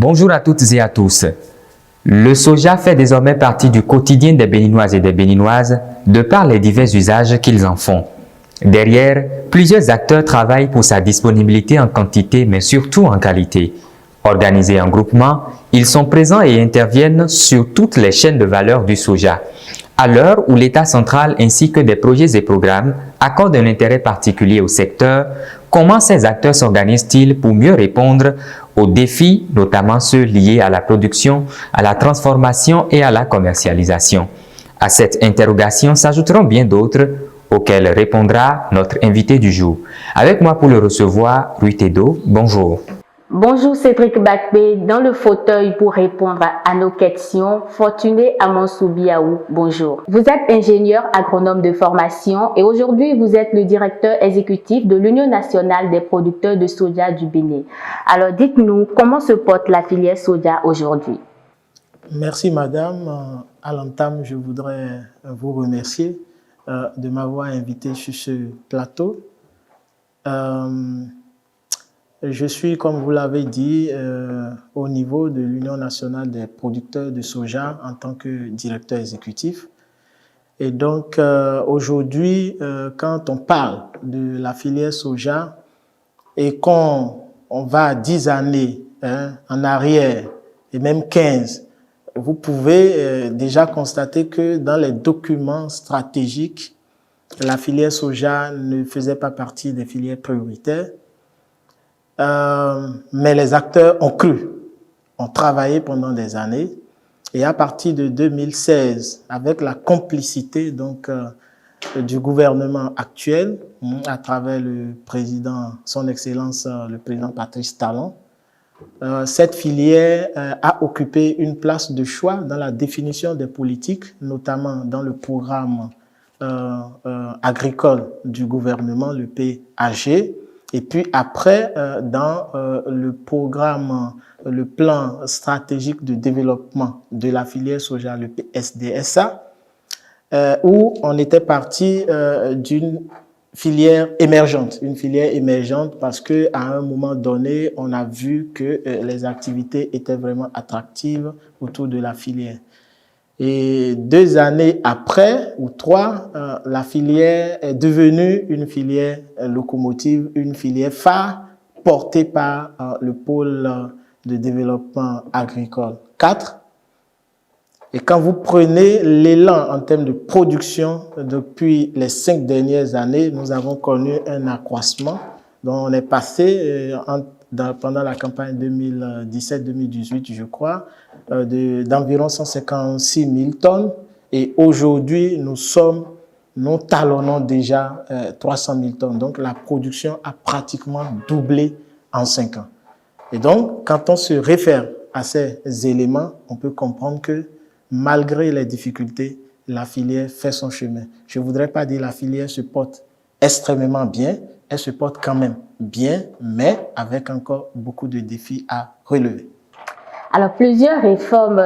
Bonjour à toutes et à tous. Le soja fait désormais partie du quotidien des Béninoises et des Béninoises de par les divers usages qu'ils en font. Derrière, plusieurs acteurs travaillent pour sa disponibilité en quantité mais surtout en qualité. Organisés en groupement, ils sont présents et interviennent sur toutes les chaînes de valeur du soja. À l'heure où l'État central ainsi que des projets et programmes accordent un intérêt particulier au secteur, comment ces acteurs s'organisent-ils pour mieux répondre aux défis, notamment ceux liés à la production, à la transformation et à la commercialisation? À cette interrogation s'ajouteront bien d'autres auxquelles répondra notre invité du jour. Avec moi pour le recevoir, Rui Tedo, bonjour. Bonjour Cédric Bakpé, dans le fauteuil pour répondre à nos questions, Fortuné Amonsoubiaou, bonjour. Vous êtes ingénieur agronome de formation et aujourd'hui vous êtes le directeur exécutif de l'Union nationale des producteurs de soja du Bénin. Alors dites-nous, comment se porte la filière soja aujourd'hui? Merci madame. À l'entame, je voudrais vous remercier de m'avoir invité sur ce plateau. Je suis, comme vous l'avez dit, au niveau de l'Union nationale des producteurs de soja en tant que directeur exécutif. Et donc, aujourd'hui, quand on parle de la filière soja et qu'on va 10 années en arrière et même 15, vous pouvez déjà constater que dans les documents stratégiques, la filière soja ne faisait pas partie des filières prioritaires. Mais les acteurs ont cru, ont travaillé pendant des années et à partir de 2016, avec la complicité donc du gouvernement actuel, à travers le président, son Excellence le président Patrice Talon, cette filière a occupé une place de choix dans la définition des politiques, notamment dans le programme agricole du gouvernement, le PAG. Et puis après, dans le programme, le plan stratégique de développement de la filière soja, le PSDSA, où on était parti d'une filière émergente. Une filière émergente parce qu'à un moment donné, on a vu que les activités étaient vraiment attractives autour de la filière. Et 2 années après, ou 3, la filière est devenue une filière locomotive, une filière phare portée par le pôle de développement agricole 4. Et quand vous prenez l'élan en termes de production, depuis les 5 dernières années, nous avons connu un accroissement dont on est passé pendant la campagne 2017-2018, je crois, d'environ 156 000 tonnes. Et aujourd'hui, nous talonnons déjà 300 000 tonnes. Donc, la production a pratiquement doublé en 5 ans. Et donc, quand on se réfère à ces éléments, on peut comprendre que malgré les difficultés, la filière fait son chemin. Je ne voudrais pas dire que la filière se porte extrêmement bien, elle se porte quand même bien, mais avec encore beaucoup de défis à relever. Alors, plusieurs réformes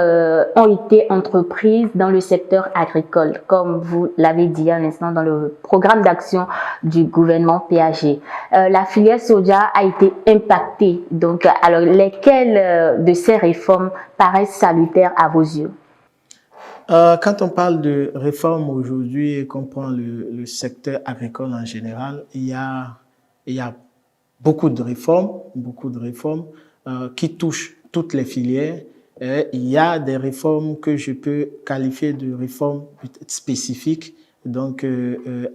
ont été entreprises dans le secteur agricole, comme vous l'avez dit à l'instant dans le programme d'action du gouvernement PAG. La filière soja a été impactée. Donc, alors, lesquelles de ces réformes paraissent salutaires à vos yeux? Quand on parle de réforme aujourd'hui et qu'on prend le secteur agricole en général, il y a beaucoup de réformes qui touchent toutes les filières. Il y a des réformes que je peux qualifier de réformes spécifiques donc,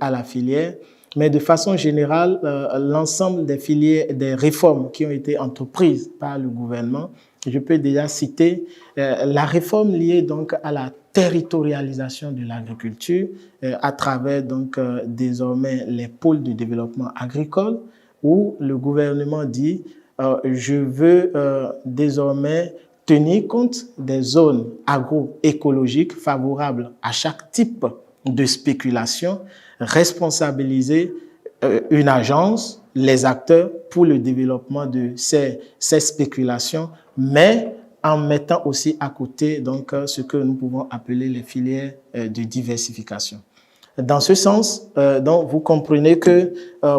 à la filière. Mais de façon générale, l'ensemble des filières, des réformes qui ont été entreprises par le gouvernement, je peux déjà citer la réforme liée donc à la territorialisation de l'agriculture à travers donc désormais les pôles de développement agricole où le gouvernement dit je veux désormais tenir compte des zones agroécologiques favorables à chaque type de spéculation, responsabiliser une agence, les acteurs pour le développement de ces spéculations, mais en mettant aussi à côté donc, ce que nous pouvons appeler les filières de diversification. Dans ce sens, donc, vous comprenez que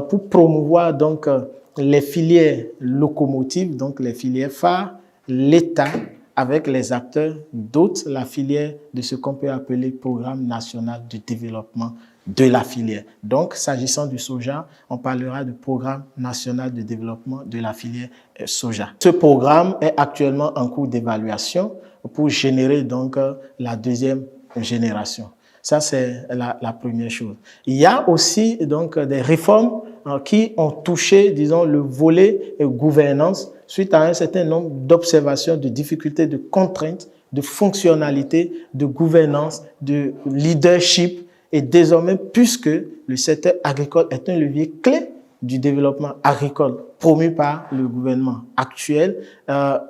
pour promouvoir donc, les filières locomotives, donc les filières phares, l'État avec les acteurs dote la filière de ce qu'on peut appeler Programme national de développement de la filière. Donc, s'agissant du soja, on parlera de Programme national de développement de la filière soja. Ce programme est actuellement en cours d'évaluation pour générer donc la deuxième génération. Ça, c'est la première chose. Il y a aussi donc des réformes qui ont touché, disons, le volet gouvernance suite à un certain nombre d'observations, de difficultés, de contraintes, de fonctionnalités, de gouvernance, de leadership. Et désormais, puisque le secteur agricole est un levier clé du développement agricole promu par le gouvernement actuel,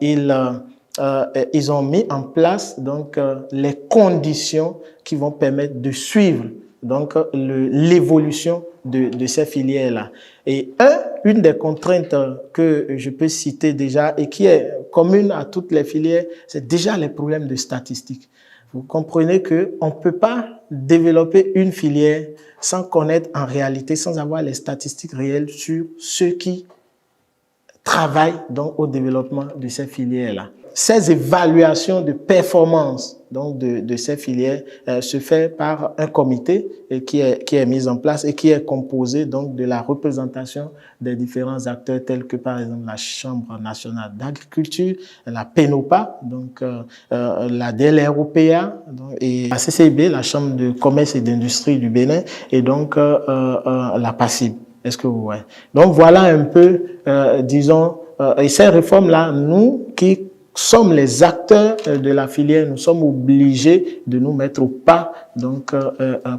ils ont mis en place donc les conditions qui vont permettre de suivre donc l'évolution de ces filières-là. Et une des contraintes que je peux citer déjà et qui est commune à toutes les filières, c'est déjà les problèmes de statistiques. Vous comprenez que on peut pas développer une filière sans connaître en réalité, sans avoir les statistiques réelles sur ceux qui travaillent donc au développement de ces filières-là. Ces évaluations de performance donc de ces filières se fait par un comité qui est mis en place et qui est composé donc de la représentation des différents acteurs tels que par exemple la Chambre nationale d'agriculture, la PENOPA, donc la DLROPA et la CCIB, la Chambre de commerce et d'industrie du Bénin, et donc la PACIB. Est-ce que vous voyez? Donc voilà un peu, disons, et ces réformes-là, nous qui sommes les acteurs de la filière, nous sommes obligés de nous mettre au pas donc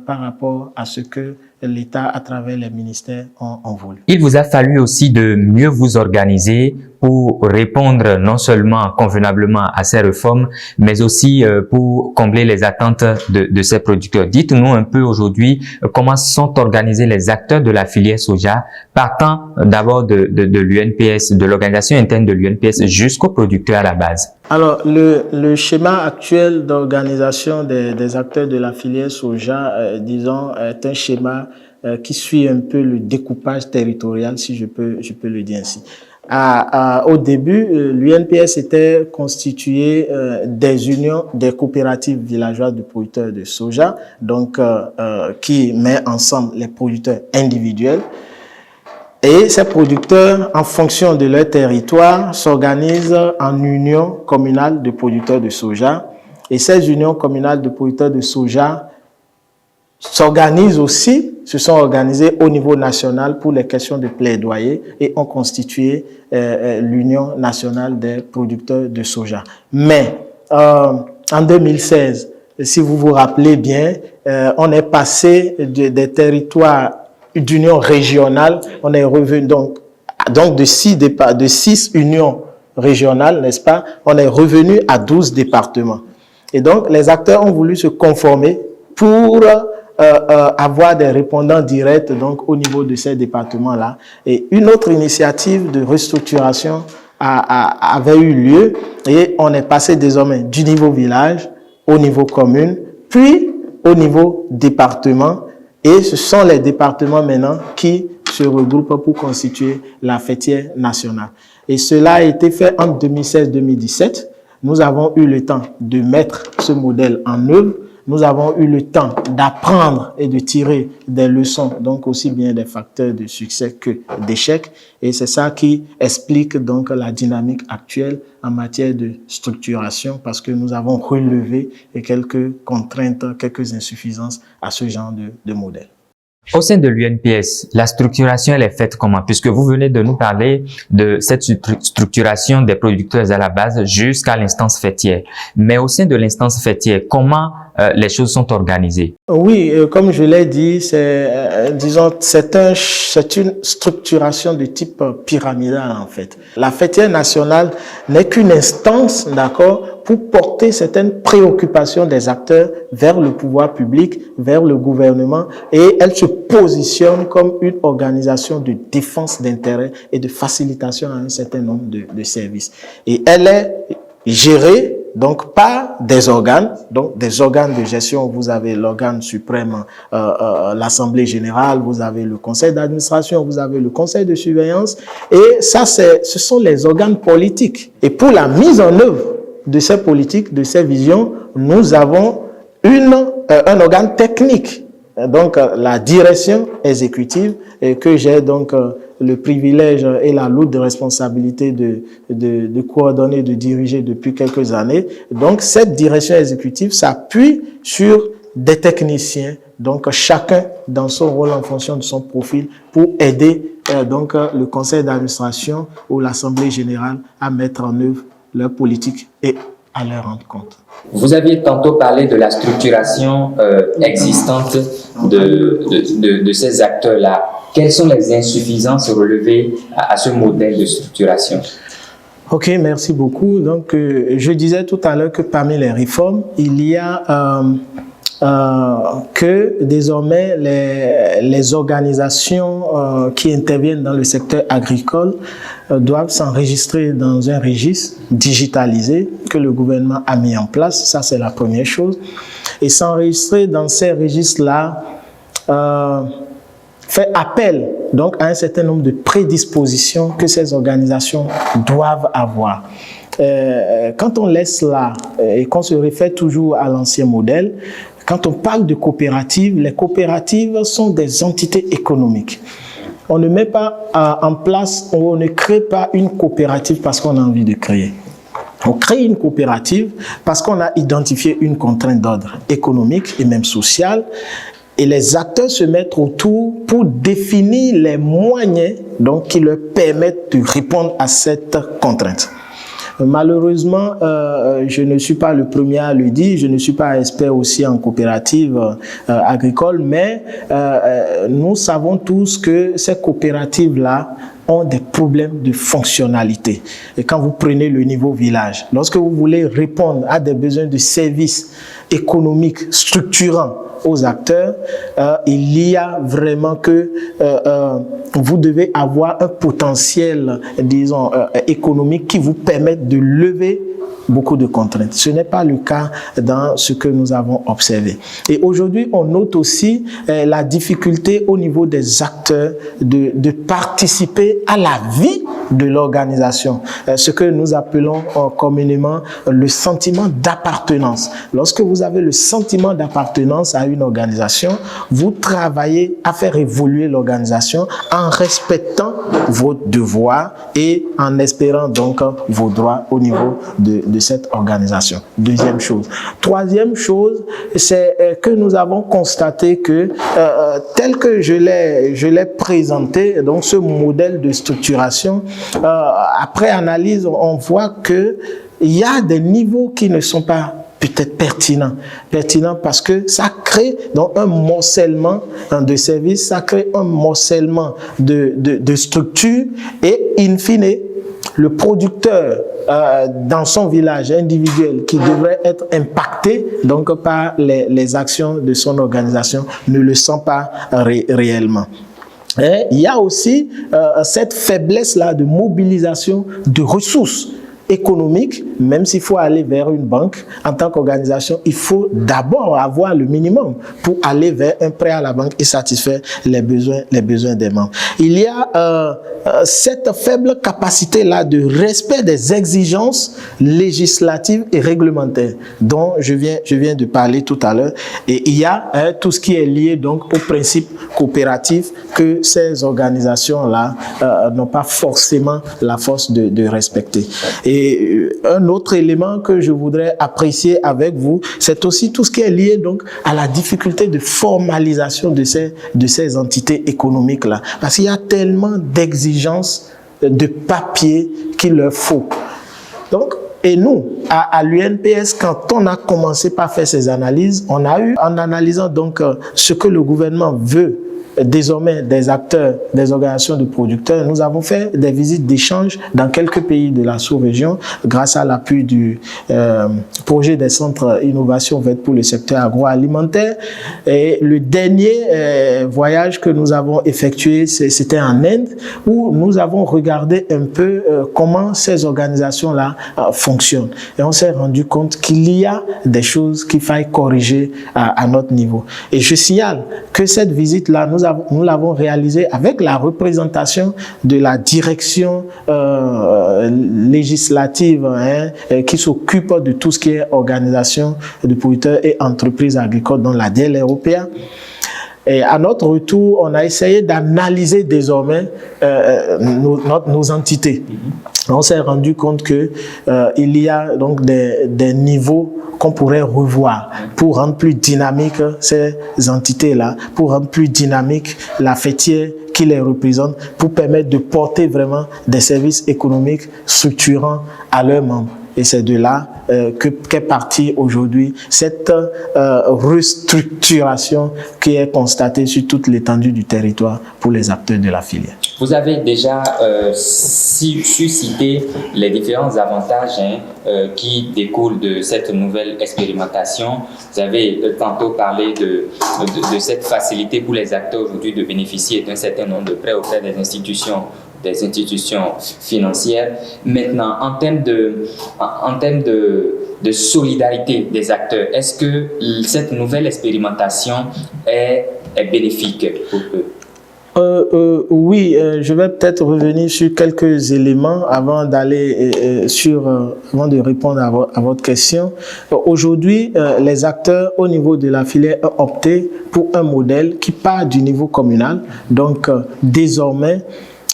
par rapport à ce que l'État, à travers les ministères, ont voulu. Il vous a fallu aussi de mieux vous organiser pour répondre non seulement convenablement à ces réformes, mais aussi pour combler les attentes de ces producteurs. Dites-nous un peu aujourd'hui comment sont organisés les acteurs de la filière soja, partant d'abord de l'UNPS, de l'organisation interne de l'UNPS jusqu'aux producteurs à la base. Alors, le schéma actuel d'organisation des acteurs de la filière soja, disons, est un schéma qui suit un peu le découpage territorial, si je peux le dire ainsi. Au début, l'UNPS était constitué des unions, des coopératives villageoises de producteurs de soja, donc qui met ensemble les producteurs individuels. Et ces producteurs, en fonction de leur territoire, s'organisent en unions communales de producteurs de soja. Et ces unions communales de producteurs de soja s'organisent aussi, se sont organisées au niveau national pour les questions de plaidoyer et ont constitué l'Union nationale des producteurs de soja. Mais en 2016, si vous vous rappelez bien, on est passé des territoires d'union régionale, on est revenu donc de 6 unions régionales, n'est-ce pas? On est revenu à 12 départements. Et donc, les acteurs ont voulu se conformer pour avoir des répondants directs donc au niveau de ces départements-là. Et une autre initiative de restructuration avait eu lieu et on est passé désormais du niveau village au niveau commune, puis au niveau département. Et ce sont les départements maintenant qui se regroupent pour constituer la fêtière nationale. Et cela a été fait en 2016-2017. Nous avons eu le temps de mettre ce modèle en œuvre. Nous avons eu le temps d'apprendre et de tirer des leçons, donc aussi bien des facteurs de succès que d'échecs. Et c'est ça qui explique donc la dynamique actuelle en matière de structuration, parce que nous avons relevé quelques contraintes, quelques insuffisances à ce genre de modèle. Au sein de l'UNPS, la structuration, elle est faite comment? Puisque vous venez de nous parler de cette structuration des producteurs à la base jusqu'à l'instance fêtière. Mais au sein de l'instance fêtière, comment les choses sont organisées? Oui, comme je l'ai dit, c'est une structuration de type pyramidal en fait. La fêtière nationale n'est qu'une instance, d'accord, pour porter certaines préoccupations des acteurs vers le pouvoir public, vers le gouvernement, et elle se positionne comme une organisation de défense d'intérêts et de facilitation à un certain nombre de services. Et elle est gérée donc par des organes, donc des organes de gestion. Vous avez l'organe suprême, l'Assemblée générale, vous avez le conseil d'administration, vous avez le conseil de surveillance, et ça, ce sont les organes politiques. Et pour la mise en œuvre de ces politiques, de ces visions, nous avons un organe technique, donc la direction exécutive, et que j'ai donc le privilège et la lourde responsabilité de coordonner, de diriger depuis quelques années. Donc cette direction exécutive s'appuie sur des techniciens, donc chacun dans son rôle en fonction de son profil, pour aider donc le conseil d'administration ou l'assemblée générale à mettre en œuvre leur politique et à leur rendre compte. Vous aviez tantôt parlé de la structuration existante de ces acteurs-là. Quelles sont les insuffisances relevées à ce modèle de structuration? Ok, merci beaucoup. Donc, je disais tout à l'heure que parmi les réformes, il y a que désormais les organisations qui interviennent dans le secteur agricole doivent s'enregistrer dans un registre digitalisé que le gouvernement a mis en place. Ça, c'est la première chose. Et s'enregistrer dans ces registres-là fait appel donc à un certain nombre de prédispositions que ces organisations doivent avoir. Quand on laisse là et qu'on se réfère toujours à l'ancien modèle, quand on parle de coopératives, les coopératives sont des entités économiques. On ne met pas en place, on ne crée pas une coopérative parce qu'on a envie de créer. On crée une coopérative parce qu'on a identifié une contrainte d'ordre économique et même social, et les acteurs se mettent autour pour définir les moyens donc, qui leur permettent de répondre à cette contrainte. Malheureusement, je ne suis pas le premier à le dire, je ne suis pas expert aussi en coopérative agricole, mais nous savons tous que ces coopératives-là ont des problèmes de fonctionnalité. Et quand vous prenez le niveau village, lorsque vous voulez répondre à des besoins de services économiques structurants aux acteurs, il y a vraiment que vous devez avoir un potentiel, disons, économique qui vous permette de lever beaucoup de contraintes. Ce n'est pas le cas dans ce que nous avons observé. Et aujourd'hui, on note aussi la difficulté au niveau des acteurs de participer à la vie de l'organisation, ce que nous appelons communément le sentiment d'appartenance. Lorsque vous avez le sentiment d'appartenance à une organisation, vous travaillez à faire évoluer l'organisation en respectant vos devoirs et en espérant donc vos droits au niveau de cette organisation. Deuxième chose. Troisième chose, c'est que nous avons constaté que tel que je l'ai présenté, donc ce modèle de structuration, après analyse, on voit que il y a des niveaux qui ne sont pas peut-être pertinents parce que ça crée donc un morcellement de services, ça crée un morcellement de structures et in fine, le producteur dans son village individuel qui devrait être impacté donc par les actions de son organisation ne le sent pas réellement. Et il y a aussi cette faiblesse-là de mobilisation de ressources économiques, même s'il faut aller vers une banque, en tant qu'organisation, il faut d'abord avoir le minimum pour aller vers un prêt à la banque et satisfaire les besoins des membres. Il y a cette faible capacité-là de respect des exigences législatives et réglementaires dont je viens de parler tout à l'heure. Et il y a tout ce qui est lié donc au principe coopératif que ces organisations-là n'ont pas forcément la force de respecter. Et un autre élément que je voudrais apprécier avec vous, c'est aussi tout ce qui est lié donc à la difficulté de formalisation de ces entités économiques-là. Parce qu'il y a tellement d'exigences de papier qu'il leur faut. Donc, et nous, à l'UNPS, quand on a commencé par faire ces analyses, on a eu, en analysant donc ce que le gouvernement veut désormais des acteurs, des organisations de producteurs. Nous avons fait des visites d'échange dans quelques pays de la sous-région grâce à l'appui du projet des centres innovation verte pour le secteur agroalimentaire. Et le dernier voyage que nous avons effectué, c'était en Inde, où nous avons regardé un peu comment ces organisations-là fonctionnent. Et on s'est rendu compte qu'il y a des choses qu'il faille corriger à notre niveau. Et je signale que cette visite-là, nous l'avons réalisée avec la représentation de la direction législative qui s'occupe de tout ce qui est organisation de producteurs et entreprises agricoles, dont la DLROPA. Et à notre retour, on a essayé d'analyser désormais nos entités. On s'est rendu compte que il y a donc des niveaux qu'on pourrait revoir pour rendre plus dynamique ces entités-là, pour rendre plus dynamique la fêtière qui les représente, pour permettre de porter vraiment des services économiques structurants à leurs membres. Et c'est de là qu'est partie aujourd'hui cette restructuration qui est constatée sur toute l'étendue du territoire pour les acteurs de la filière. Vous avez déjà suscité les différents avantages qui découlent de cette nouvelle expérimentation. Vous avez tantôt parlé de cette facilité pour les acteurs aujourd'hui de bénéficier d'un certain nombre de prêts auprès des institutions financières. Maintenant, en termes de solidarité des acteurs, est-ce que cette nouvelle expérimentation est bénéfique pour eux? Oui, je vais peut-être revenir sur quelques éléments avant d'aller avant de répondre à votre question. Aujourd'hui, les acteurs au niveau de la filière ont opté pour un modèle qui part du niveau communal. Donc, désormais,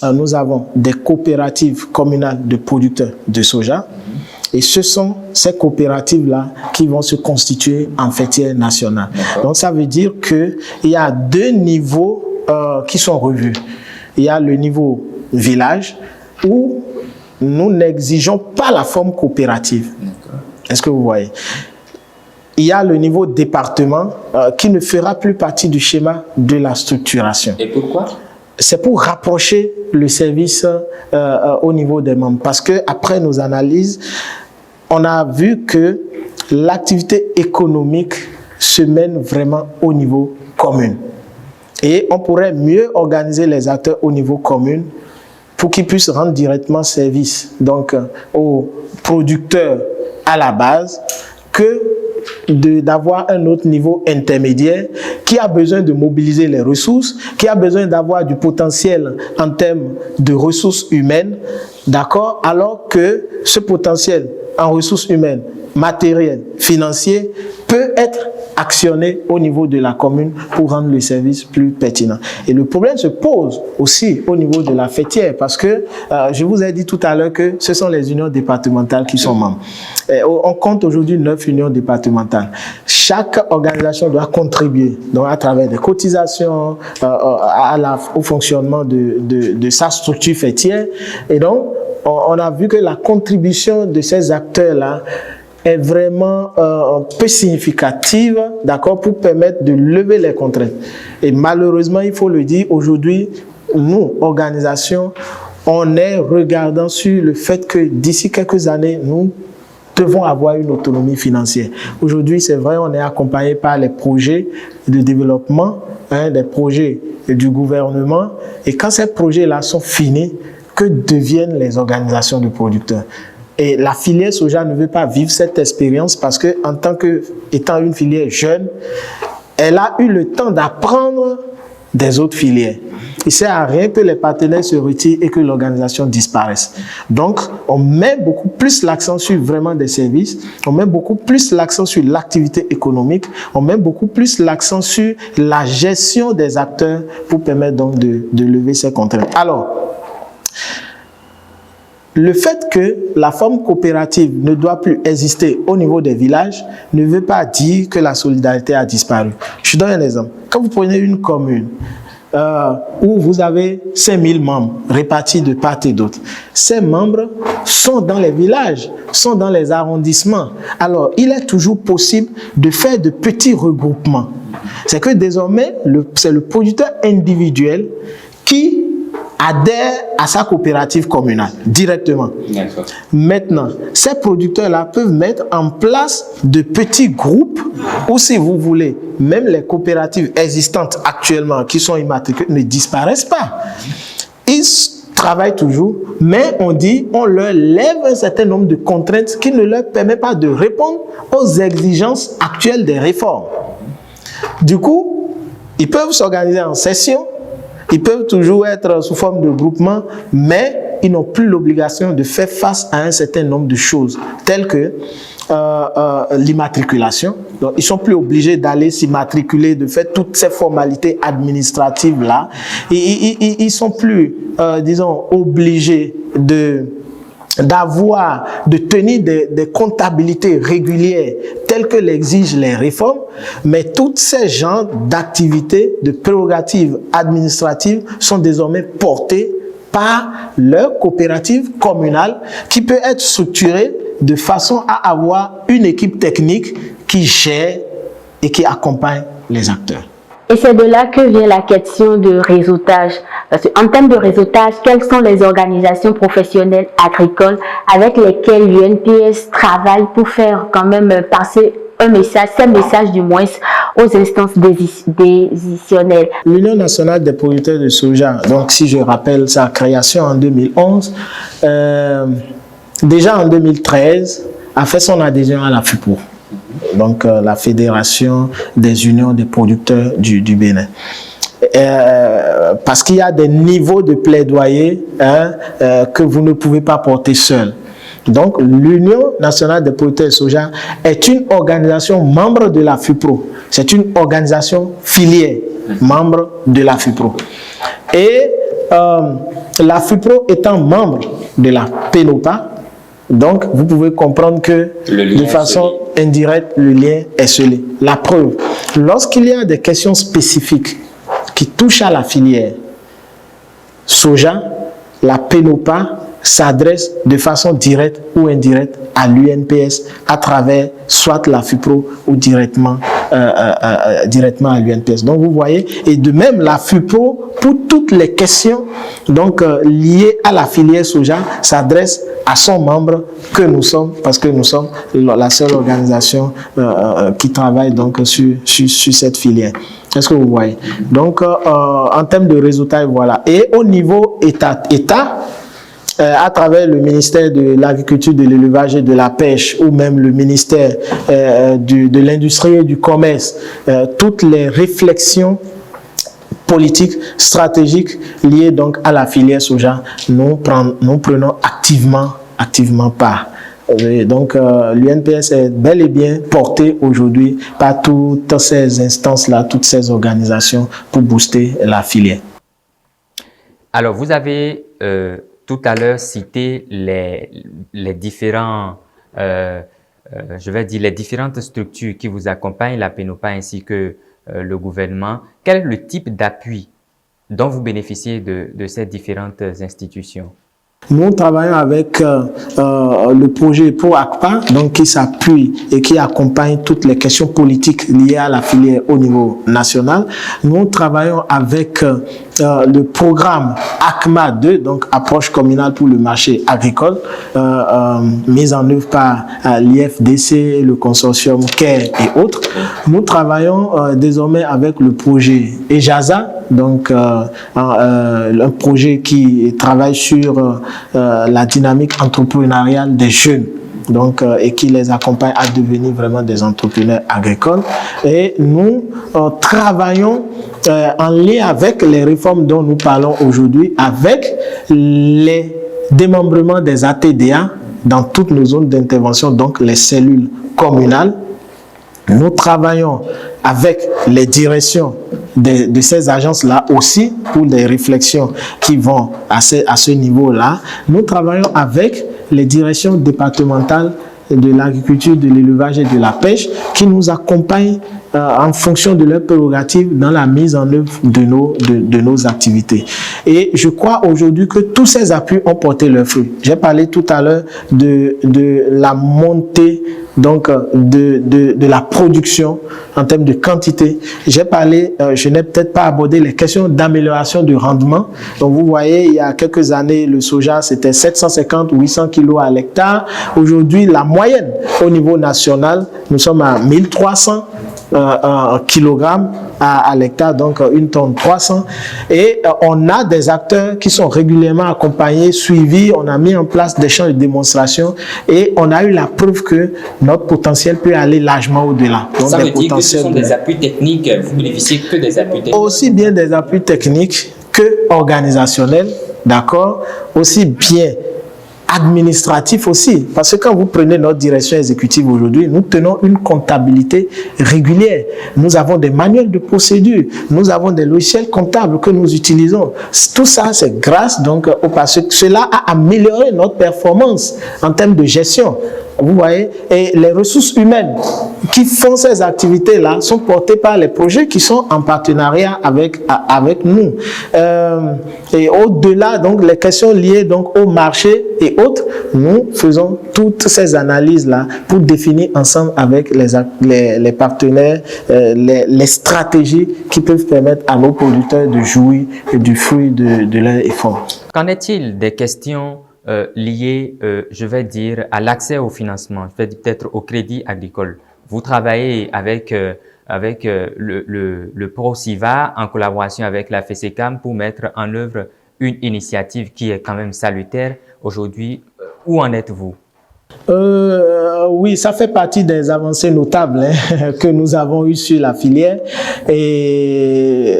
nous avons des coopératives communales de producteurs de soja. Et ce sont ces coopératives-là qui vont se constituer en fêtière nationale. Donc, ça veut dire qu'il y a deux niveaux qui sont revus. Il y a le niveau village où nous n'exigeons pas la forme coopérative. Est-ce que vous voyez? Il y a le niveau département qui ne fera plus partie du schéma de la structuration. Et pourquoi? C'est pour rapprocher le service au niveau des membres. Parce que après nos analyses, on a vu que l'activité économique se mène vraiment au niveau commun. Et on pourrait mieux organiser les acteurs au niveau commun pour qu'ils puissent rendre directement service donc aux producteurs à la base que d'avoir un autre niveau intermédiaire qui a besoin de mobiliser les ressources, qui a besoin d'avoir du potentiel en termes de ressources humaines, d'accord, alors que ce potentiel en ressources humaines, matérielles, financières peut être actionné au niveau de la commune pour rendre le service plus pertinent. Et le problème se pose aussi au niveau de la fêtière parce que je vous ai dit tout à l'heure que ce sont les unions départementales qui sont membres. Et on compte aujourd'hui 9 unions départementales. Chaque organisation doit contribuer donc à travers des cotisations au fonctionnement de sa structure fêtière. Et donc, on a vu que la contribution de ces acteurs-là est vraiment peu significative, d'accord, pour permettre de lever les contraintes. Et malheureusement, il faut le dire, aujourd'hui, nous, organisations, on est regardant sur le fait que d'ici quelques années, nous devons avoir une autonomie financière. Aujourd'hui, c'est vrai, on est accompagné par les projets de développement, des projets du gouvernement. Et quand ces projets-là sont finis, que deviennent les organisations de producteurs? Et la filière soja ne veut pas vivre cette expérience parce que, en tant qu'étant une filière jeune, elle a eu le temps d'apprendre des autres filières. Il ne sert à rien que les partenaires se retirent et que l'organisation disparaisse. Donc, on met beaucoup plus l'accent sur vraiment des services, on met beaucoup plus l'accent sur l'activité économique, on met beaucoup plus l'accent sur la gestion des acteurs pour permettre donc de lever ces contraintes. Alors, le fait que la forme coopérative ne doit plus exister au niveau des villages ne veut pas dire que la solidarité a disparu. Je donne un exemple. Quand vous prenez une commune, où vous avez 5000 membres répartis de part et d'autre. Ces membres sont dans les villages, sont dans les arrondissements. Alors, il est toujours possible de faire de petits regroupements. C'est que désormais, c'est le producteur individuel qui adhère à sa coopérative communale directement. Maintenant, ces producteurs-là peuvent mettre en place de petits groupes ou, si vous voulez, même les coopératives existantes actuellement qui sont immatriculées ne disparaissent pas. Ils travaillent toujours, mais on leur lève un certain nombre de contraintes qui ne leur permettent pas de répondre aux exigences actuelles des réformes. Du coup, ils peuvent s'organiser en session. Ils peuvent toujours être sous forme de groupement, mais ils n'ont plus l'obligation de faire face à un certain nombre de choses, telles que l'immatriculation. Donc, ils ne sont plus obligés d'aller s'immatriculer, de faire toutes ces formalités administratives-là. Ils ne sont plus, disons, obligés de tenir des comptabilités régulières telles que l'exigent les réformes, mais tous ces genres d'activités, de prérogatives administratives sont désormais portées par leur coopérative communale qui peut être structurée de façon à avoir une équipe technique qui gère et qui accompagne les acteurs. Et c'est de là que vient la question de réseautage. Parce qu'en termes de réseautage, quelles sont les organisations professionnelles agricoles avec lesquelles l'UNPS travaille pour faire quand même passer un message, ces messages du moins, aux instances décisionnelles? L'Union nationale des producteurs de soja, donc si je rappelle sa création en 2011, déjà en 2013, a fait son adhésion à la FUPRO. Donc la Fédération des unions des producteurs du Bénin. Parce qu'il y a des niveaux de plaidoyer que vous ne pouvez pas porter seul. Donc l'Union nationale des producteurs de soja est une organisation membre de la FUPRO. C'est une organisation filière, membre de la FUPRO. Et la FUPRO étant membre de la PENOPA, donc, vous pouvez comprendre que de façon indirecte, le lien est scellé. La preuve, lorsqu'il y a des questions spécifiques qui touchent à la filière soja, la PENOPA s'adresse de façon directe ou indirecte à l'UNPS à travers soit la FUPRO ou directement à l'UNPS. Donc vous voyez, et de même la FUPRO, pour toutes les questions donc, liées à la filière soja, s'adresse à son membre que nous sommes, parce que nous sommes la seule organisation qui travaille donc sur cette filière. Est-ce que vous voyez? Donc en termes de résultats, voilà. Et au niveau État, à travers le ministère de l'Agriculture, de l'Élevage et de la Pêche, ou même le ministère de l'Industrie et du Commerce, toutes les réflexions politiques, stratégiques liées donc à la filière soja, nous prenons activement part. Et donc l'UNPS est bel et bien porté aujourd'hui par toutes ces instances-là, toutes ces organisations pour booster la filière. Alors vous avez tout à l'heure cité les différents, je vais dire les différentes structures qui vous accompagnent, la PENOPA ainsi que le gouvernement. Quel est le type d'appui dont vous bénéficiez de ces différentes institutions? Nous travaillons avec le projet ProACPA, donc qui s'appuie et qui accompagne toutes les questions politiques liées à la filière au niveau national. Nous travaillons avec le programme ACMA 2, donc approche communale pour le marché agricole, mise en œuvre par l'IFDC, le consortium CARE et autres. Nous travaillons désormais avec le projet EJASA, donc un projet qui travaille sur la dynamique entrepreneuriale des jeunes, donc, et qui les accompagne à devenir vraiment des entrepreneurs agricoles. Et nous travaillons en lien avec les réformes dont nous parlons aujourd'hui, avec les démembrements des ATDA dans toutes nos zones d'intervention, donc les cellules communales. Nous travaillons avec les directions de ces agences-là aussi pour des réflexions qui vont à ce niveau-là. Nous travaillons avec les directions départementales de l'agriculture, de l'élevage et de la pêche qui nous accompagnent en fonction de leurs prérogatives dans la mise en œuvre de nos activités. Et je crois aujourd'hui que tous ces appuis ont porté leurs fruits. J'ai parlé tout à l'heure de la montée donc de la production en termes de quantité. J'ai parlé, je n'ai peut-être pas abordé les questions d'amélioration du rendement. Donc vous voyez, il y a quelques années, le soja c'était 750 ou 800 kilos à l'hectare. Aujourd'hui, la moyenne au niveau national, nous sommes à 1300 kilogrammes à l'hectare, donc 1 tonne 300. Et on a des acteurs qui sont régulièrement accompagnés, suivis. On a mis en place des champs de démonstration et on a eu la preuve que notre potentiel peut aller largement au-delà. Ça veut dire que ce sont des appuis techniques, vous bénéficiez que des appuis techniques? Aussi bien des appuis techniques que organisationnels, d'accord, aussi bien administratif aussi, parce que quand vous prenez notre direction exécutive aujourd'hui, nous tenons une comptabilité régulière. Nous avons des manuels de procédure, nous avons des logiciels comptables que nous utilisons. Tout ça, c'est grâce donc parce que cela a amélioré notre performance en termes de gestion. Vous voyez, et les ressources humaines qui font ces activités-là sont portées par les projets qui sont en partenariat avec nous. Et au-delà, donc, les questions liées donc au marché et autres, nous faisons toutes ces analyses-là pour définir ensemble avec les partenaires les stratégies qui peuvent permettre à nos producteurs de jouir du fruit de leur effort. Qu'en est-il des questions liées, je vais dire, à l'accès au financement, peut-être au crédit agricole? Vous travaillez avec le ProSiva en collaboration avec la FESECAM pour mettre en œuvre une initiative qui est quand même salutaire. Aujourd'hui, où en êtes-vous? Oui, ça fait partie des avancées notables que nous avons eues sur la filière. Et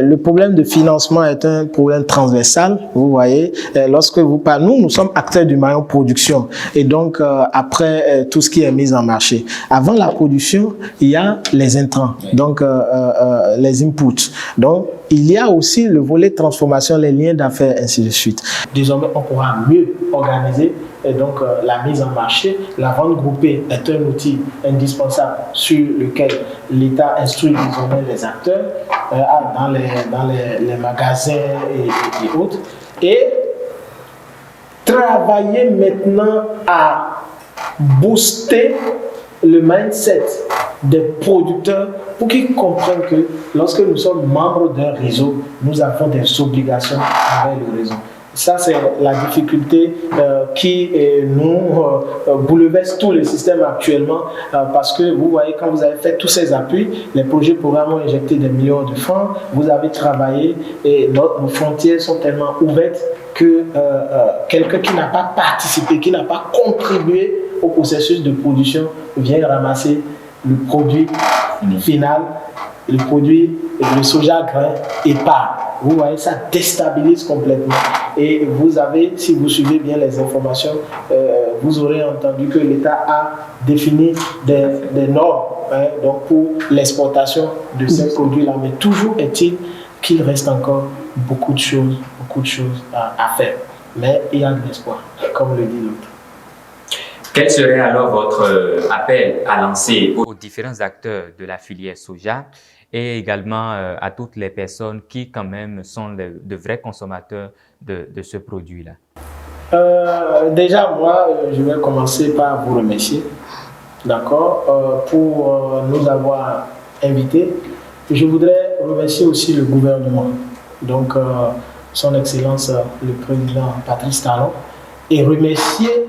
le problème de financement est un problème transversal. Vous voyez, lorsque vous parlez, nous sommes acteurs du maillon production. Et donc, après tout ce qui est mis en marché. Avant la production, il y a les intrants, donc les inputs. Donc, il y a aussi le volet transformation, les liens d'affaires, ainsi de suite. Désormais, on pourra mieux organiser et donc la mise en marché. La vente groupée est un outil indispensable sur lequel l'État instruit désormais les acteurs dans les magasins et autres. Et travailler maintenant à booster le mindset des producteurs pour qu'ils comprennent que lorsque nous sommes membres d'un réseau, nous avons des obligations avec le réseau. Ça, c'est la difficulté qui nous bouleverse tout le système actuellement parce que vous voyez, quand vous avez fait tous ces appuis, les projets programmes ont injecté des millions de francs, vous avez travaillé et nos frontières sont tellement ouvertes que quelqu'un qui n'a pas participé, qui n'a pas contribué au processus de production vient ramasser le produit final, le produit, le soja grain et part. Vous voyez, ça déstabilise complètement. Et vous avez, si vous suivez bien les informations, vous aurez entendu que l'État a défini des normes donc pour l'exportation de ces produits-là. Mais toujours est-il qu'il reste encore beaucoup de choses à faire. Mais il y a de l'espoir, comme le dit l'autre. Quel serait alors votre appel à lancer aux différents acteurs de la filière soja et également à toutes les personnes qui quand même sont de vrais consommateurs de ce produit-là? Déjà, moi, je vais commencer par vous remercier, d'accord, pour nous avoir invités. Je voudrais remercier aussi le gouvernement, donc son Excellence le Président Patrice Talon, et remercier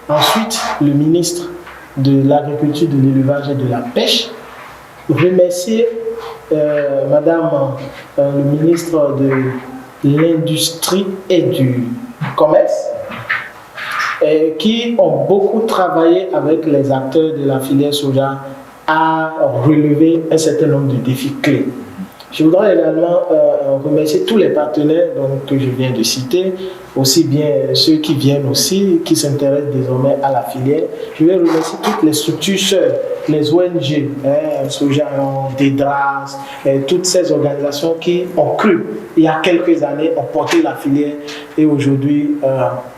ensuite le ministre de l'Agriculture, de l'Élevage et de la Pêche, remercier Madame le ministre de l'Industrie et du Commerce, qui ont beaucoup travaillé avec les acteurs de la filière soja à relever un certain nombre de défis clés. Je voudrais également remercier tous les partenaires que je viens de citer, aussi bien ceux qui viennent aussi, qui s'intéressent désormais à la filière. Je vais remercier toutes les structures sœurs, les ONG, Sojaon, DEDRAS, toutes ces organisations qui ont cru, il y a quelques années, ont porté la filière et aujourd'hui,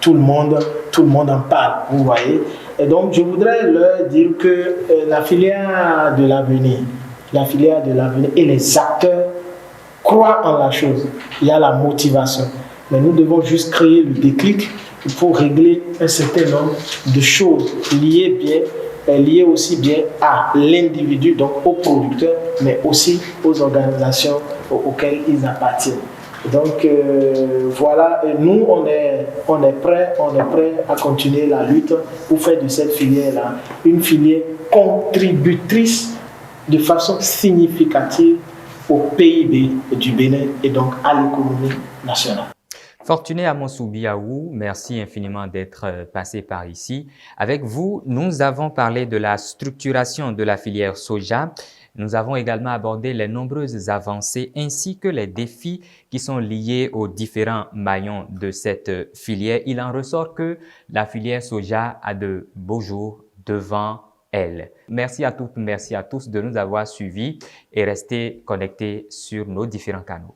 tout le monde en parle, vous voyez. Et donc, je voudrais leur dire que la filière de l'avenir et les acteurs croient en la chose. Il y a la motivation. Mais nous devons juste créer le déclic pour régler un certain nombre de choses liées aussi bien à l'individu, donc aux producteurs, mais aussi aux organisations auxquelles ils appartiennent. Donc voilà, et nous on est prêts à continuer la lutte pour faire de cette filière-là une filière contributrice de façon significative au PIB du Bénin et donc à l'économie nationale. Fortuné Amonsou Biaou, merci infiniment d'être passé par ici. Avec vous, nous avons parlé de la structuration de la filière soja. Nous avons également abordé les nombreuses avancées ainsi que les défis qui sont liés aux différents maillons de cette filière. Il en ressort que la filière soja a de beaux jours devant elle. Merci à toutes, merci à tous de nous avoir suivis et restez connectés sur nos différents canaux.